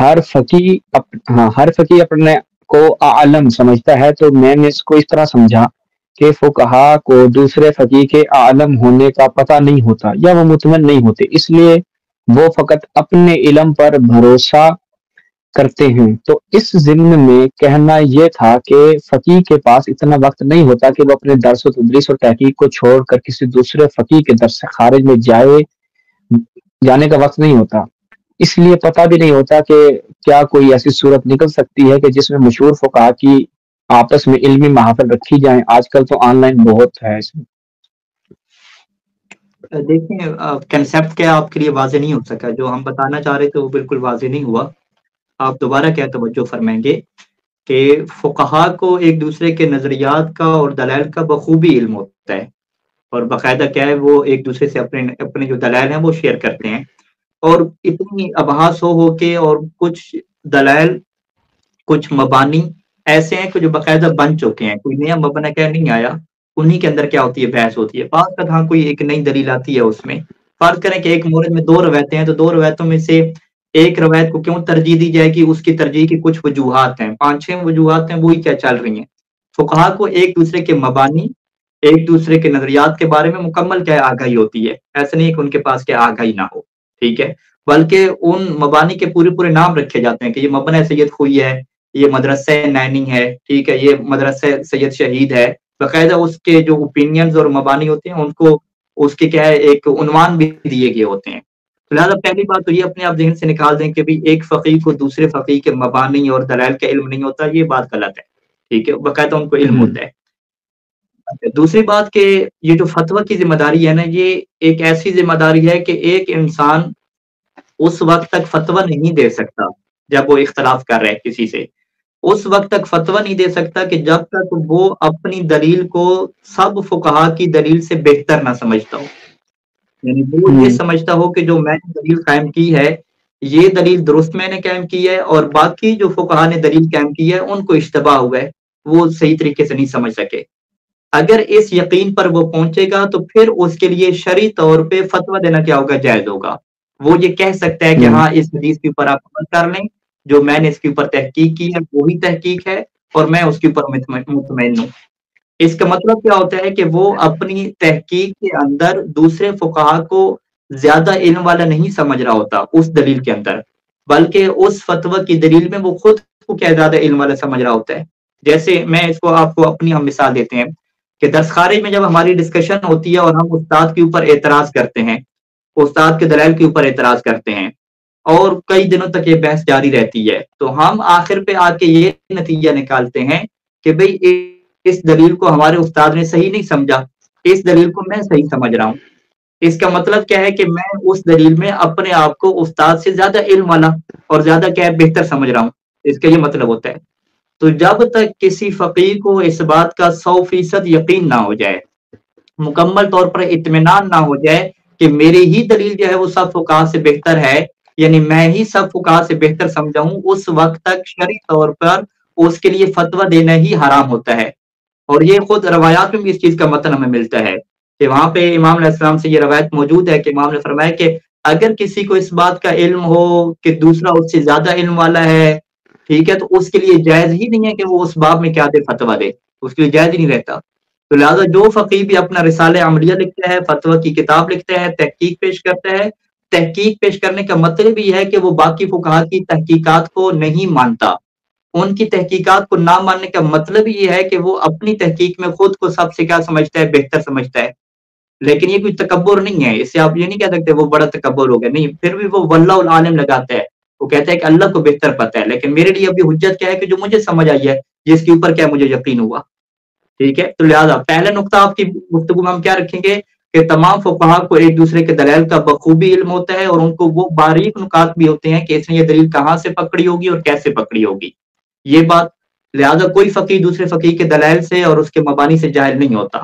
ہر فقی اپنے کو عالم سمجھتا ہے، تو میں نے اس کو اس طرح سمجھا کہ فقہا کو دوسرے فقی کے عالم ہونے کا پتہ نہیں ہوتا یا وہ مطمئن نہیں ہوتے، اس لیے وہ فقط اپنے علم پر بھروسہ کرتے ہیں۔ تو اس ضمن میں کہنا یہ تھا کہ فقی کے پاس اتنا وقت نہیں ہوتا کہ وہ اپنے درس و تدریس اور تحقیق کو چھوڑ کر کسی دوسرے فقی کے درس سے خارج میں جانے کا وقت نہیں ہوتا، اس لیے پتہ بھی نہیں ہوتا کہ کیا کوئی ایسی صورت نکل سکتی ہے کہ جس میں مشہور فقہا کی آپس میں علمی محافل رکھی جائیں۔ آج کل تو آن لائن بہت ہے اس میں۔ دیکھیں کنسیپٹ کیا آپ کے لیے واضح نہیں ہو سکا، جو ہم بتانا چاہ رہے تھے وہ بالکل واضح نہیں ہوا۔ آپ دوبارہ کیا توجہ فرمائیں گے کہ فقہا کو ایک دوسرے کے نظریات کا اور دلائل کا بخوبی علم ہوتا ہے، اور باقاعدہ کیا ہے وہ ایک دوسرے سے اپنے جو دلائل ہیں وہ شیئر کرتے ہیں، اور اتنی ابحاث ہو کے، اور کچھ دلائل کچھ مبانی ایسے ہیں کہ جو باقاعدہ بن چکے ہیں، کوئی نیا مبنی کیا نہیں آیا، انہی کے اندر کیا ہوتی ہے بحث ہوتی ہے۔ بعض کا ہاں کوئی ایک نئی دلیل آتی ہے، اس میں فرض کریں کہ ایک مورد میں 2 روایتیں ہیں، تو 2 روایتوں میں سے ایک روایت کو کیوں ترجیح دی جائے گی، اس کی ترجیح کی کچھ وجوہات ہیں، 5-6 وجوہات ہیں، وہی کیا چل رہی ہیں۔ فقہا کو ایک دوسرے کے مبانی، ایک دوسرے کے نظریات کے بارے میں مکمل کیا آگاہی ہوتی ہے، ایسا نہیں ہے کہ ان کے پاس کیا آگاہی نہ ہو، ٹھیک ہے، بلکہ ان مبانی کے پورے نام رکھے جاتے ہیں کہ یہ مبنی سید خوئی ہے، یہ مدرسہ نینی ہے، ٹھیک ہے، یہ مدرسہ سید شہید ہے، باقاعدہ اس کے جو اوپینینز اور مبانی ہوتے ہیں ان کو اس کے کیا ہے ایک عنوان بھی دیے گئے ہوتے ہیں۔ لہٰذا پہلی بات تو یہ اپنے آپ ذہن سے نکال دیں کہ بھی ایک فقیہ کو دوسرے فقیہ کے مبانی اور دلائل کا علم نہیں ہوتا، یہ بات غلط ہے، ٹھیک ہے، باقاعدہ ان کو علم ہوتا ہے۔ دوسری بات کہ یہ جو فتویٰ کی ذمہ داری ہے نا، یہ ایک ایسی ذمہ داری ہے کہ ایک انسان اس وقت تک فتویٰ نہیں دے سکتا جب وہ اختلاف کر رہے کسی سے، اس وقت تک فتویٰ نہیں دے سکتا کہ جب تک وہ اپنی دلیل کو سب فقہا کی دلیل سے بہتر نہ سمجھتا ہو، یعنی وہ یہ سمجھتا ہو کہ جو میں نے دلیل قائم کی ہے یہ دلیل درست میں نے قائم کی ہے، اور باقی جو فقہا نے دلیل قائم کی ہے ان کو اشتباہ ہوا ہے، وہ صحیح طریقے سے نہیں سمجھ سکے۔ اگر اس یقین پر وہ پہنچے گا تو پھر اس کے لیے شرعی طور پہ فتویٰ دینا کیا ہوگا، جائز ہوگا۔ وہ یہ کہہ سکتا ہے کہ ہاں اس حدیث کے اوپر آپ عمل کر لیں، جو میں نے اس کے اوپر تحقیق کی ہے وہی تحقیق ہے، اور میں اس کے اوپر مطمئن ہوں۔ اس کا مطلب کیا ہوتا ہے کہ وہ اپنی تحقیق کے اندر دوسرے فقہا کو زیادہ علم والا نہیں سمجھ رہا ہوتا اس دلیل کے اندر، بلکہ اس فتویٰ کی دلیل میں وہ خود کو کیا زیادہ علم والا سمجھ رہا ہوتا ہے۔ جیسے میں اس کو آپ کو اپنی ہم مثال دیتے ہیں کہ درس خارج میں جب ہماری ڈسکشن ہوتی ہے اور ہم استاد کے اوپر اعتراض کرتے ہیں، استاد کے دلائل کے اوپر اعتراض کرتے ہیں، اور کئی دنوں تک یہ بحث جاری رہتی ہے، تو ہم آخر پہ آ کے یہ نتیجہ نکالتے ہیں کہ بھئی اس دلیل کو ہمارے استاد نے صحیح نہیں سمجھا، اس دلیل کو میں صحیح سمجھ رہا ہوں۔ اس کا مطلب کیا ہے کہ میں اس دلیل میں اپنے آپ کو استاد سے زیادہ علم والا اور زیادہ کیا ہے بہتر سمجھ رہا ہوں، اس کا یہ مطلب ہوتا ہے۔ تو جب تک کسی فقیہ کو اس بات کا 100% یقین نہ ہو جائے، مکمل طور پر اطمینان نہ ہو جائے کہ میری ہی دلیل جو ہے وہ سب فقہا سے بہتر ہے، یعنی میں ہی سب فقہا سے بہتر سمجھا ہوں، اس وقت تک شرعی طور پر اس کے لیے فتویٰ دینا ہی حرام ہوتا ہے۔ اور یہ خود روایات میں بھی اس چیز کا متن ہمیں ملتا ہے کہ وہاں پہ امام علیہ السلام سے یہ روایت موجود ہے کہ امام نے فرمایا کہ اگر کسی کو اس بات کا علم ہو کہ دوسرا اس سے زیادہ علم والا ہے، ٹھیک ہے، تو اس کے لیے جائز ہی نہیں ہے کہ وہ اس باب میں کیا دے، فتویٰ دے، اس کے لیے جائز ہی نہیں رہتا۔ تو لہٰذا جو فقیہ بھی اپنا رسالہ عملیہ لکھتا ہے، فتویٰ کی کتاب لکھتا ہے، تحقیق پیش کرتا ہے، تحقیق پیش کرنے کا مطلب یہ ہے کہ وہ باقی فقہا کی تحقیقات کو نہیں مانتا۔ ان کی تحقیقات کو نہ ماننے کا مطلب یہ ہے کہ وہ اپنی تحقیق میں خود کو سب سے کیا سمجھتا ہے، بہتر سمجھتا ہے۔ لیکن یہ کوئی تکبر نہیں ہے، اس سے آپ یہ نہیں کہہ سکتے وہ بڑا تکبر ہو گیا، نہیں، پھر بھی وہ واللہ العالم لگاتا ہے، وہ کہتا ہے کہ اللہ کو بہتر پتہ ہے، لیکن میرے لیے ابھی حجت کیا ہے کہ جو مجھے سمجھ آئی ہے، جس کے اوپر کیا مجھے یقین ہوا، ٹھیک ہے۔ تو لہٰذا پہلا نقطہ آپ کی گفتگو میں ہم کیا رکھیں گے کہ تمام فقہا کو ایک دوسرے کے دلائل کا بخوبی علم ہوتا ہے، اور ان کو وہ باریک نکات بھی ہوتے ہیں کہ اس نے یہ دلیل کہاں سے پکڑی ہوگی اور کیسے پکڑی ہوگی، یہ بات۔ لہٰذا کوئی فقیہ دوسرے فقیہ کے دلائل سے اور اس کے مبانی سے جاہل نہیں ہوتا۔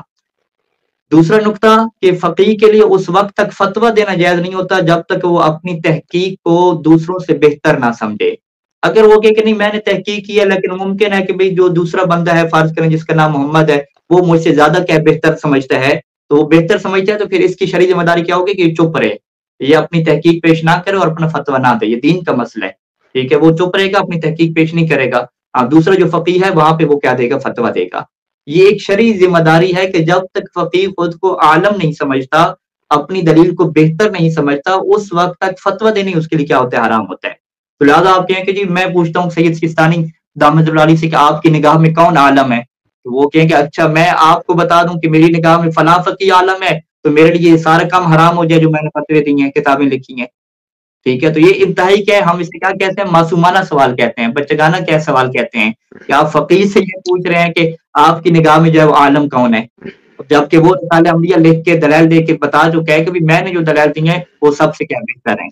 دوسرا نقطہ کہ فقیہ کے لیے اس وقت تک فتویٰ دینا جائز نہیں ہوتا جب تک وہ اپنی تحقیق کو دوسروں سے بہتر نہ سمجھے۔ اگر وہ کہ نہیں میں نے تحقیق کی ہے لیکن ممکن ہے کہ بھئی جو دوسرا بندہ ہے، فرض کریں جس کا نام محمد ہے، وہ مجھ سے زیادہ کیا بہتر سمجھتا ہے، تو وہ بہتر سمجھتا ہے، تو پھر اس کی شرعی ذمہ داری کیا ہوگی کہ یہ چپ رہے، یہ اپنی تحقیق پیش نہ کرے اور اپنا فتویٰ نہ دے، یہ دین کا مسئلہ ہے۔ ٹھیک ہے، وہ چپ رہے گا، اپنی تحقیق پیش نہیں کرے گا. دوسرا جو فقیہ ہے وہاں پہ وہ کیا دے گا؟ فتویٰ دے گا. یہ ایک شرعی ذمہ داری ہے کہ جب تک فقیہ خود کو عالم نہیں سمجھتا، اپنی دلیل کو بہتر نہیں سمجھتا، اس وقت تک فتویٰ دینے اس کے لیے کیا ہوتا ہے؟ حرام ہوتا ہے. تو لہٰذا آپ کہیں کہ جی میں پوچھتا ہوں سید سیستانی دامت اللہ علیہ سے کہ آپ کی نگاہ میں کون عالم ہے؟ تو وہ کہیں کہ اچھا میں آپ کو بتا دوں کہ میری نگاہ میں فلاں فقیہ عالم ہے، تو میرے لیے یہ سارا کام حرام ہو جائے جو میں نے فتوے دی ہیں، کتابیں لکھی ہیں. ٹھیک ہے، تو یہ انتہائی کیا ہے، ہم اسے کیا کہتے ہیں؟ معصومانہ سوال کہتے ہیں، بچگانہ کیا سوال کہتے ہیں کہ آپ فقیر سے یہ پوچھ رہے ہیں کہ آپ کی نگاہ میں جو ہے وہ عالم کون ہے، جبکہ وہ رسالہ عملیہ لکھ کے دلائل دے کے بتا چکا ہے کہ میں نے جو دلائل دی ہیں وہ سب سے کیا بہتر ہیں.